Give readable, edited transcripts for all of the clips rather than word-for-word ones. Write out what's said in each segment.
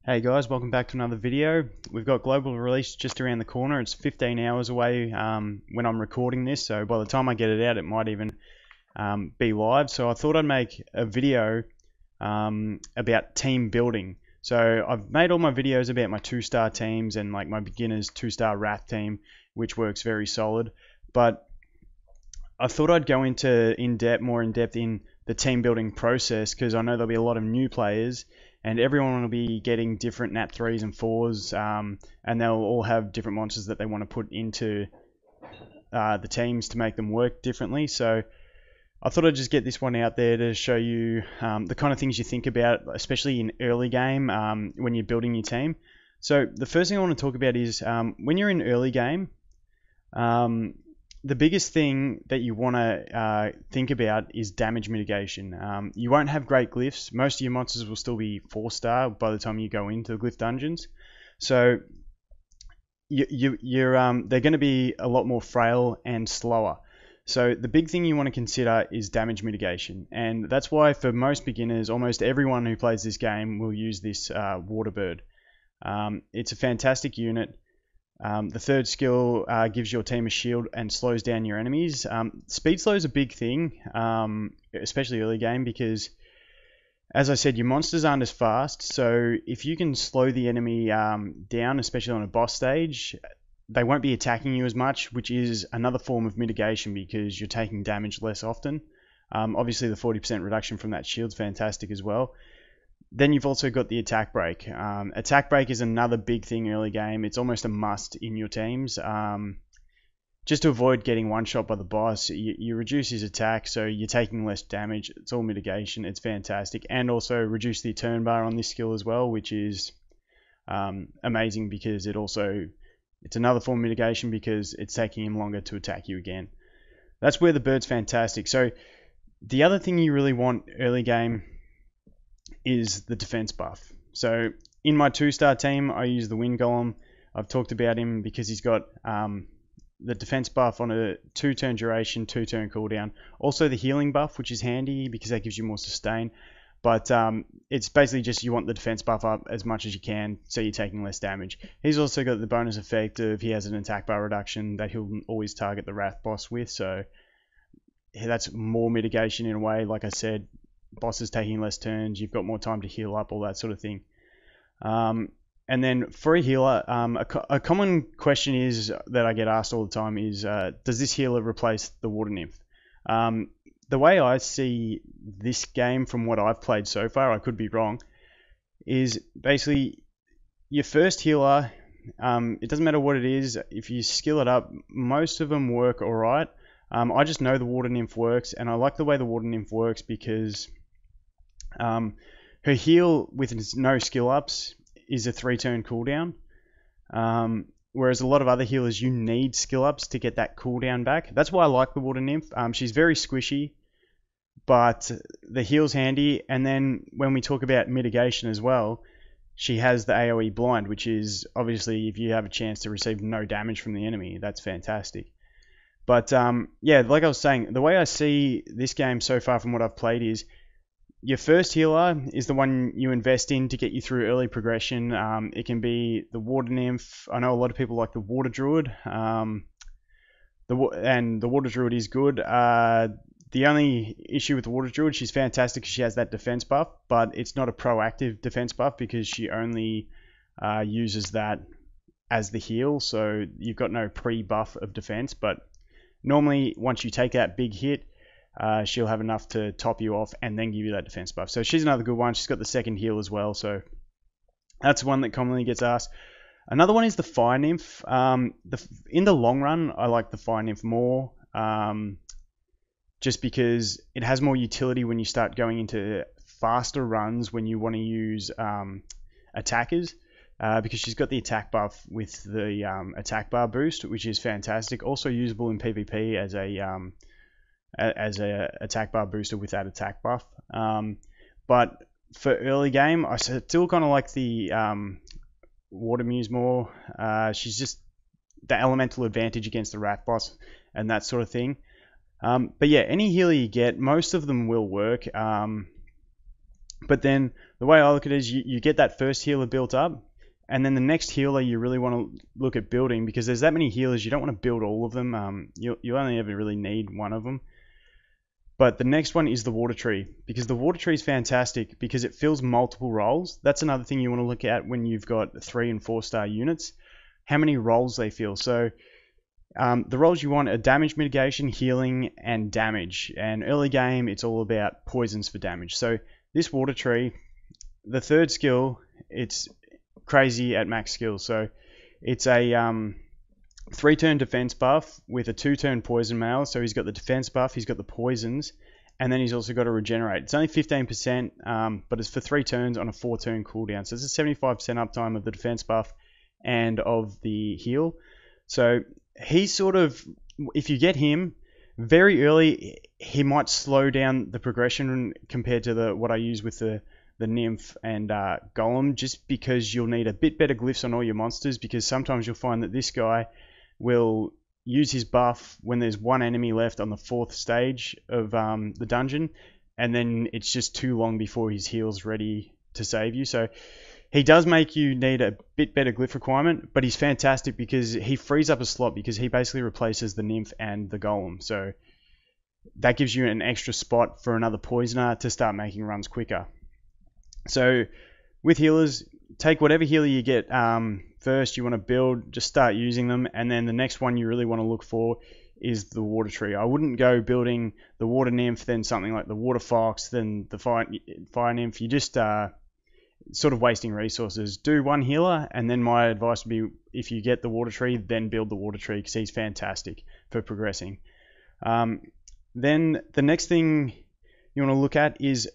Hey guys, welcome back to another video. We've got global release just around the corner. It's 15 hours away when I'm recording this, so by the time I get it out, it might even be live. So I thought I'd make a video about team building. So I've made all my videos about my 2-star teams and like my beginners 2-star Wrath team, which works very solid. But I thought I'd go into more in depth in the team building process, because I know there'll be a lot of new players and everyone will be getting different nat 3s and 4s, and they'll all have different monsters that they want to put into the teams to make them work differently. So I thought I'd just get this one out there to show you the kind of things you think about, especially in early game when you're building your team. So the first thing I want to talk about is when you're in early game, the biggest thing that you want to think about is damage mitigation. You won't have great glyphs. Most of your monsters will still be 4-star by the time you go into the glyph dungeons. So they're going to be a lot more frail and slower. So the big thing you want to consider is damage mitigation. And that's why for most beginners, almost everyone who plays this game will use this water bird. It's a fantastic unit. The third skill gives your team a shield and slows down your enemies. Speed slow is a big thing, especially early game, because, as I said, your monsters aren't as fast. So if you can slow the enemy down, especially on a boss stage, they won't be attacking you as much, which is another form of mitigation because you're taking damage less often. Obviously, the 40% reduction from that shield's fantastic as well. Then you've also got the attack break. Attack break is another big thing early game. It's almost a must in your teams. Just to avoid getting one-shot by the boss, you reduce his attack, so you're taking less damage. It's all mitigation. It's fantastic. And also reduce the turn bar on this skill as well, which is amazing because it's another form of mitigation because it's taking him longer to attack you again. That's where the bird's fantastic. So the other thing you really want early game is the defense buff. So in my 2-star team, I use the wind golem. I've talked about him because he's got the defense buff on a 2-turn duration, 2-turn cooldown. Also the healing buff, which is handy because that gives you more sustain. But it's basically just you want the defense buff up as much as you can so you're taking less damage. He's also got the bonus effect of he has an attack bar reduction that he'll always target the Wrath boss with. So that's more mitigation in a way. Like I said, bosses taking less turns, you've got more time to heal up, all that sort of thing. And then for a healer, a common question is that I get asked all the time is, does this healer replace the water nymph? The way I see this game from what I've played so far, I could be wrong, is basically your first healer, it doesn't matter what it is, if you skill it up, most of them work alright. I just know the water nymph works, and I like the way the water nymph works because her heal with no skill ups is a 3-turn cooldown, whereas a lot of other healers you need skill ups to get that cooldown back. That's why I like the water nymph. She's very squishy, but the heal's handy. And then when we talk about mitigation as well, she has the AoE blind, which is obviously if you have a chance to receive no damage from the enemy, that's fantastic. But yeah, like I was saying, the way I see this game so far from what I've played is your first healer is the one you invest in to get you through early progression. It can be the water nymph. I know a lot of people like the water druid, and the water druid is good. The only issue with the water druid, she's fantastic because she has that defense buff, but it's not a proactive defense buff because she only uses that as the heal. So you've got no pre-buff of defense, but normally once you take that big hit, she'll have enough to top you off and then give you that defense buff. So she's another good one. She's got the second heal as well. So that's one that commonly gets asked. Another one is the fire nymph. In the long run, I like the fire nymph more, just because it has more utility when you start going into faster runs when you want to use attackers. Because she's got the attack buff with the attack bar boost, which is fantastic. Also usable in PvP as a attack bar booster with that attack buff. But for early game, I still kind of like the Water Muse more. She's just the elemental advantage against the Wrath boss and that sort of thing. But yeah, any healer you get, most of them will work. But then the way I look at it is you get that first healer built up, and then the next healer you really want to look at building, because there's that many healers, you don't want to build all of them. You only ever really need one of them. But the next one is the water tree, because the water tree is fantastic because it fills multiple roles. That's another thing you want to look at when you've got 3 and 4 star units, how many roles they fill. So the roles you want are damage mitigation, healing, and damage. And early game, it's all about poisons for damage. So this water tree, the third skill, it's crazy at max skill. So it's a 3-turn defense buff with a 2-turn poison mail. So he's got the defense buff, he's got the poisons, and then he's also got to regenerate. It's only 15%, but it's for 3 turns on a 4-turn cooldown. So it's a 75% uptime of the defense buff and of the heal. So he's sort of, if you get him very early, he might slow down the progression compared to what I use with the nymph and golem, just because you'll need a bit better glyphs on all your monsters, because sometimes you'll find that this guy will use his buff when there's one enemy left on the 4th stage of the dungeon, and then it's just too long before his heal's ready to save you. So he does make you need a bit better glyph requirement, but he's fantastic because he frees up a slot, because he basically replaces the nymph and the golem. So that gives you an extra spot for another poisoner to start making runs quicker. So with healers, take whatever healer you get first, you want to build, just start using them, and then the next one you really want to look for is the water tree. I wouldn't go building the water nymph, then something like the water fox, then the fire nymph. You just sort of wasting resources. Do one healer, and then my advice would be, if you get the water tree, then build the water tree, because he's fantastic for progressing. Then the next thing you want to look at is,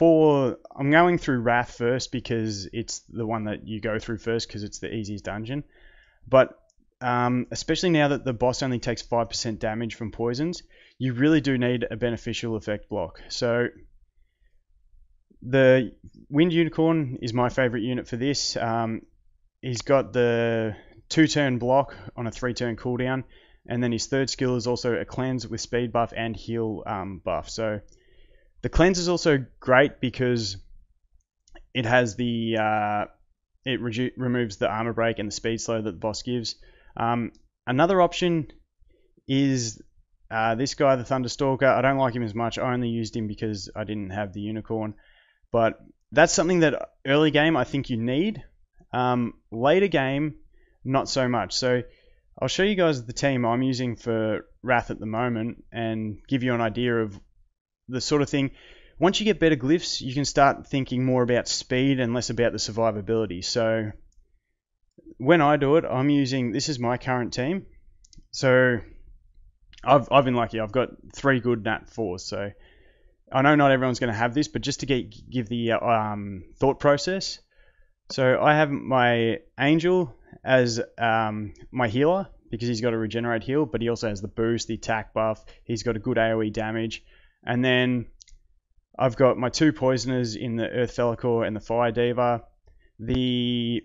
I'm going through Wrath first because it's the one that you go through first because it's the easiest dungeon. But especially now that the boss only takes 5% damage from poisons, you really do need a beneficial effect block. So the Wind Unicorn is my favorite unit for this. He's got the 2-turn block on a 3-turn cooldown, and then his third skill is also a cleanse with speed buff and heal buff. So the cleanse is also great because it has the removes the armor break and the speed slow that the boss gives. Another option is this guy, the Thunderstalker. I don't like him as much. I only used him because I didn't have the unicorn, but that's something that early game I think you need. Later game, not so much. So I'll show you guys the team I'm using for Wrath at the moment and give you an idea of the sort of thing. Once you get better glyphs, you can start thinking more about speed and less about the survivability. So when I do it, I'm using, this is my current team. So I've been lucky. I've got 3 good Nat 4s. So I know not everyone's going to have this, but just to give the thought process. So I have my Angel as my healer, because he's got a regenerate heal, but he also has the boost, the attack buff. He's got a good AoE damage. And then I've got my 2 poisoners in the Earth Felicor and the Fire Diva. The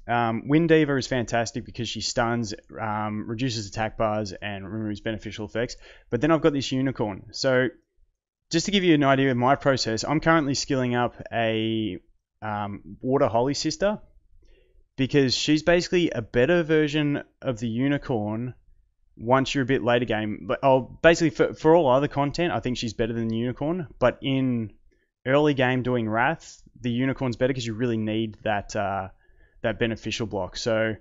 Wind Diva is fantastic because she stuns, reduces attack bars, and removes beneficial effects. But then I've got this Unicorn. So just to give you an idea of my process, I'm currently skilling up a Water Holy Sister, because she's basically a better version of the Unicorn once you're a bit later game. But basically for all other content, I think she's better than the Unicorn. But in early game doing Wrath, the Unicorn's better because you really need that beneficial block. So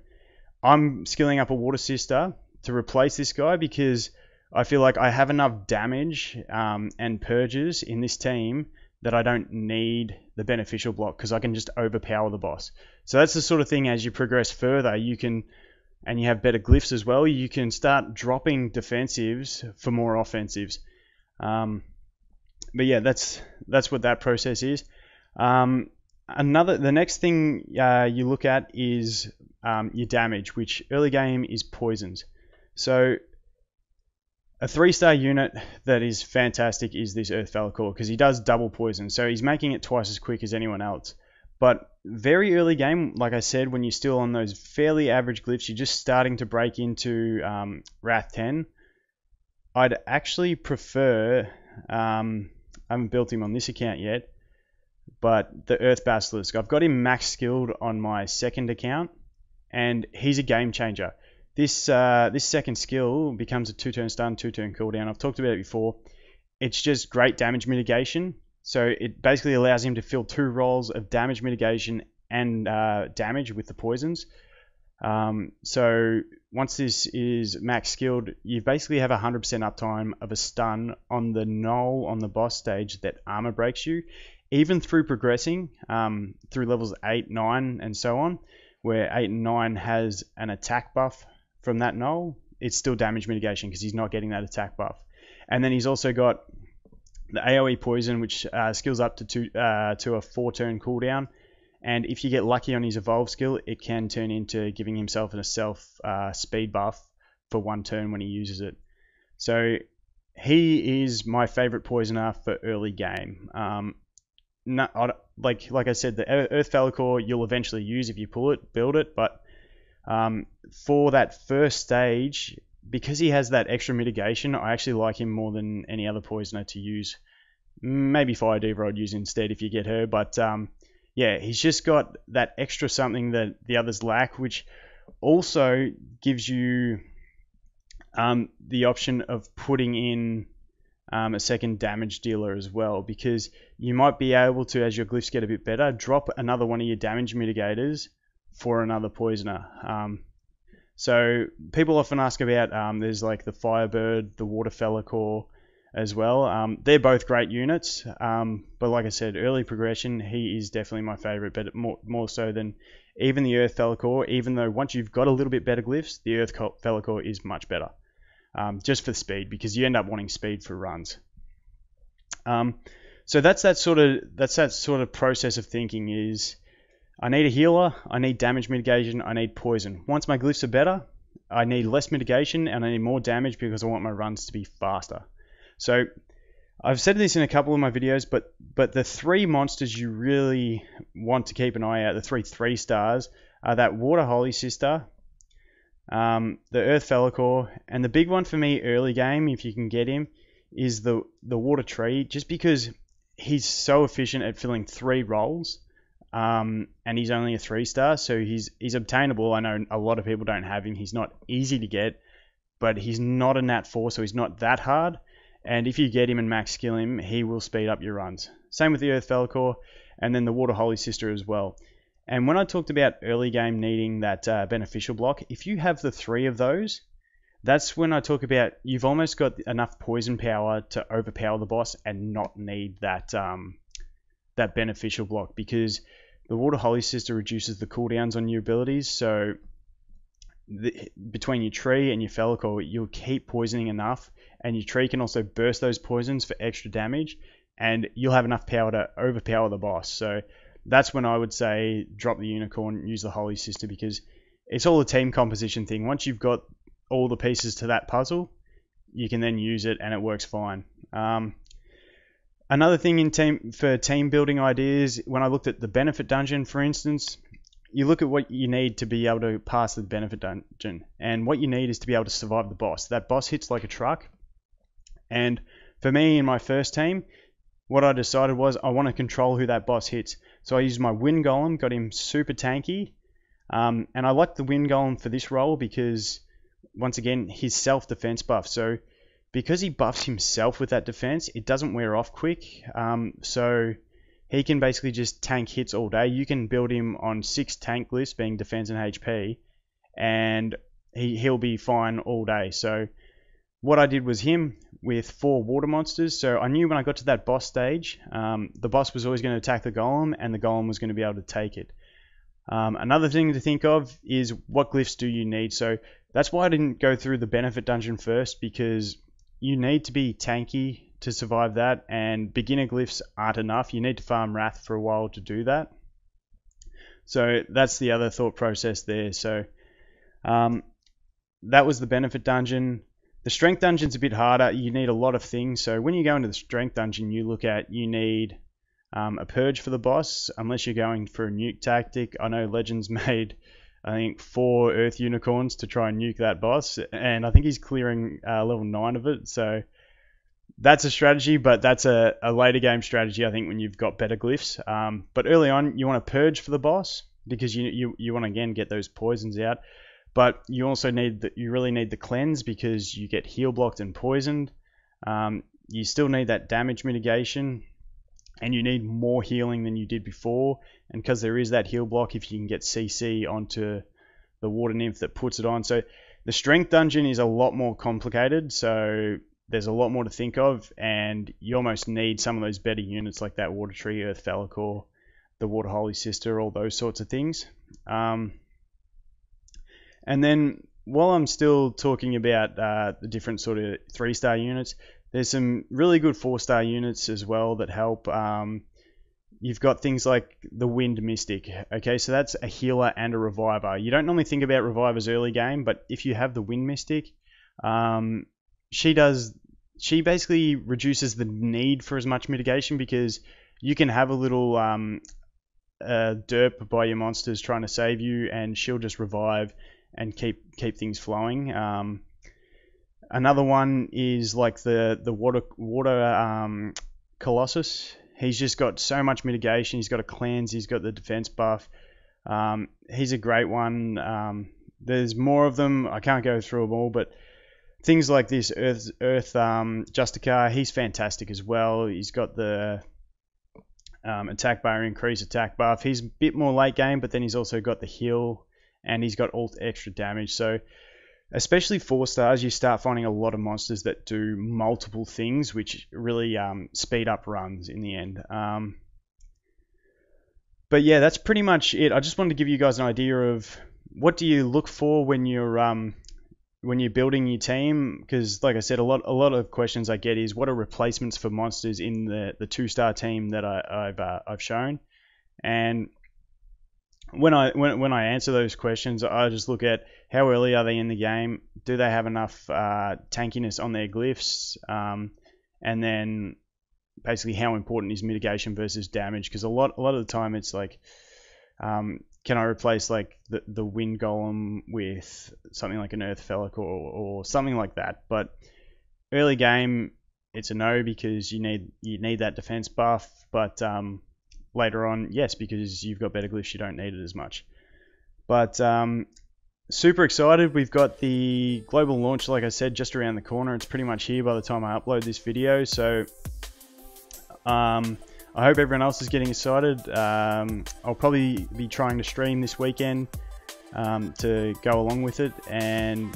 I'm skilling up a Water Sister to replace this guy, because I feel like I have enough damage and purges in this team that I don't need the beneficial block, because I can just overpower the boss. So that's the sort of thing, as you progress further, you can, and you have better glyphs as well, you can start dropping defensives for more offensives. But yeah, that's what that process is. The next thing you look at is your damage, which early game is poisons. So a 3-star unit that is fantastic is this Earth Felicor, because he does double poison, so he's making it twice as quick as anyone else. But very early game, like I said, when you're still on those fairly average glyphs, you're just starting to break into Wrath 10, I'd actually prefer, I haven't built him on this account yet, but the Earth Basilisk, I've got him max skilled on my second account, and he's a game changer. This second skill becomes a 2-turn stun, 2-turn cooldown. I've talked about it before. It's just great damage mitigation. So it basically allows him to fill 2 roles of damage mitigation and damage with the poisons. So once this is max skilled, you basically have 100% uptime of a stun on the null on the boss stage that armor breaks you, even through progressing through levels 8, 9, and so on, where 8 and 9 has an attack buff from that null. It's still damage mitigation because he's not getting that attack buff. And then he's also got the AoE poison, which skills up to a 4-turn cooldown. And if you get lucky on his evolve skill, it can turn into giving himself a self speed buff for 1 turn when he uses it. So he is my favorite poisoner for early game. Like I said, the Earth Falcor you'll eventually use if you build it, but for that first stage, because he has that extra mitigation, I actually like him more than any other poisoner to use. Maybe Fire Diva I'd use instead if you get her, but yeah, he's just got that extra something that the others lack, which also gives you the option of putting in a second damage dealer as well, because you might be able to, as your glyphs get a bit better, drop another one of your damage mitigators for another poisoner. So people often ask about, there's like the Firebird, the Water Falcor as well. They're both great units, but like I said, early progression, he is definitely my favorite, but more so than even the Earth Falcor, even though once you've got a little bit better glyphs, the Earth Falcor is much better, just for speed, because you end up wanting speed for runs. So that's that sort of process of thinking is, I need a healer, I need damage mitigation, I need poison. Once my glyphs are better, I need less mitigation and I need more damage because I want my runs to be faster. So I've said this in a couple of my videos, but the 3 monsters you really want to keep an eye out, the 3 stars, are that Water Holy Sister, the Earth Falcor, and the big one for me early game, if you can get him, is the Water Tree, just because he's so efficient at filling 3 roles. And he's only a 3-star, so he's obtainable. I know a lot of people don't have him. He's not easy to get, but he's not a nat 4, so he's not that hard. And if you get him and max skill him, he will speed up your runs. Same with the Earth Falcor, and then the Water Holy Sister as well. And when I talked about early game needing that beneficial block, if you have the 3 of those, that's when I talk about you've almost got enough poison power to overpower the boss and not need that that beneficial block, because the Water Holy Sister reduces the cooldowns on your abilities. So between your tree and your Falcor, you'll keep poisoning enough, and your tree can also burst those poisons for extra damage, and you'll have enough power to overpower the boss. So that's when I would say drop the Unicorn, use the Holy Sister, because it's all a team composition thing. Once you've got all the pieces to that puzzle, you can then use it and it works fine. Another thing for team building ideas, when I looked at the benefit dungeon, for instance, you look at what you need to be able to pass the benefit dungeon, and what you need is to be able to survive the boss. That boss hits like a truck, and for me in my first team, what I decided was I want to control who that boss hits. So I used my Wind Golem, got him super tanky, and I like the Wind Golem for this role because, once again, his self-defense buff. So because he buffs himself with that defense, it doesn't wear off quick. So he can basically just tank hits all day. You can build him on 6 tank glyphs, being defense and HP, and he'll be fine all day. So what I did was him with 4 water monsters. So I knew when I got to that boss stage, the boss was always going to attack the golem, and the golem was going to be able to take it. Another thing to think of is what glyphs do you need. So that's why I didn't go through the benefit dungeon first, because you need to be tanky to survive that, and beginner glyphs aren't enough. You need to farm Wrath for a while to do that. So that's the other thought process there. So that was the benefit dungeon. The strength dungeon's a bit harder. You need a lot of things. So when you go into the strength dungeon, you need a purge for the boss, unless you're going for a nuke tactic. I know Legends made, I think, 4 Earth Unicorns to try and nuke that boss, and I think he's clearing level 9 of it. So that's a strategy, but that's a later game strategy, I think, when you've got better glyphs. But early on, you want to purge for the boss because you want to, again, get those poisons out. But you also you really need the cleanse because you get heal blocked and poisoned. You still need that damage mitigation, and you need more healing than you did before. And because there is that heal block, if you can get CC onto the water nymph that puts it on. So the strength dungeon is a lot more complicated. So there's a lot more to think of, and you almost need some of those better units like that Water Tree, Earth Falcor, the Water Holy Sister, all those sorts of things. And then while I'm still talking about the different sort of 3-star units, there's some really good 4-star units as well that help. You've got things like the Wind Mystic. Okay, so that's a healer and a reviver. You don't normally think about revivers early game, but if you have the Wind Mystic, she basically reduces the need for as much mitigation because you can have a little derp by your monsters trying to save you, and she'll just revive and keep things flowing. Another one is like the water Colossus. He's just got so much mitigation. He's got a cleanse. He's got the defense buff. He's a great one. There's more of them. I can't go through them all, but things like this Earth Justicar, he's fantastic as well. He's got the attack bar increase, attack buff. He's a bit more late game, but then he's also got the heal, and he's got all extra damage. So especially 4 stars, you start finding a lot of monsters that do multiple things, which really speed up runs in the end. But yeah, that's pretty much it. I just wanted to give you guys an idea of what do you look for when you're building your team, because like I said, a lot of questions I get is what are replacements for monsters in the 2-star team that I've shown. And when I answer those questions, I just look at how early are they in the game, do they have enough tankiness on their glyphs, and then basically how important is mitigation versus damage, because a lot of the time it's like, can I replace like the Wind Golem with something like an Earth Falcor or something like that? But early game, it's a no because you need that defense buff. But later on, yes, because you've got better glyphs, you don't need it as much. But super excited. We've got the global launch, like I said, just around the corner. It's pretty much here by the time I upload this video. So I hope everyone else is getting excited. I'll probably be trying to stream this weekend to go along with it. And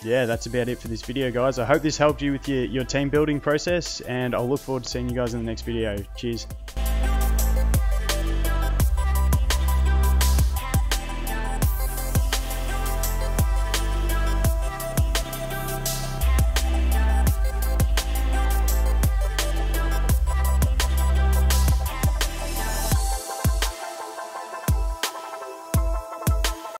yeah, that's about it for this video, guys. I hope this helped you with your team building process, and I'll look forward to seeing you guys in the next video. Cheers.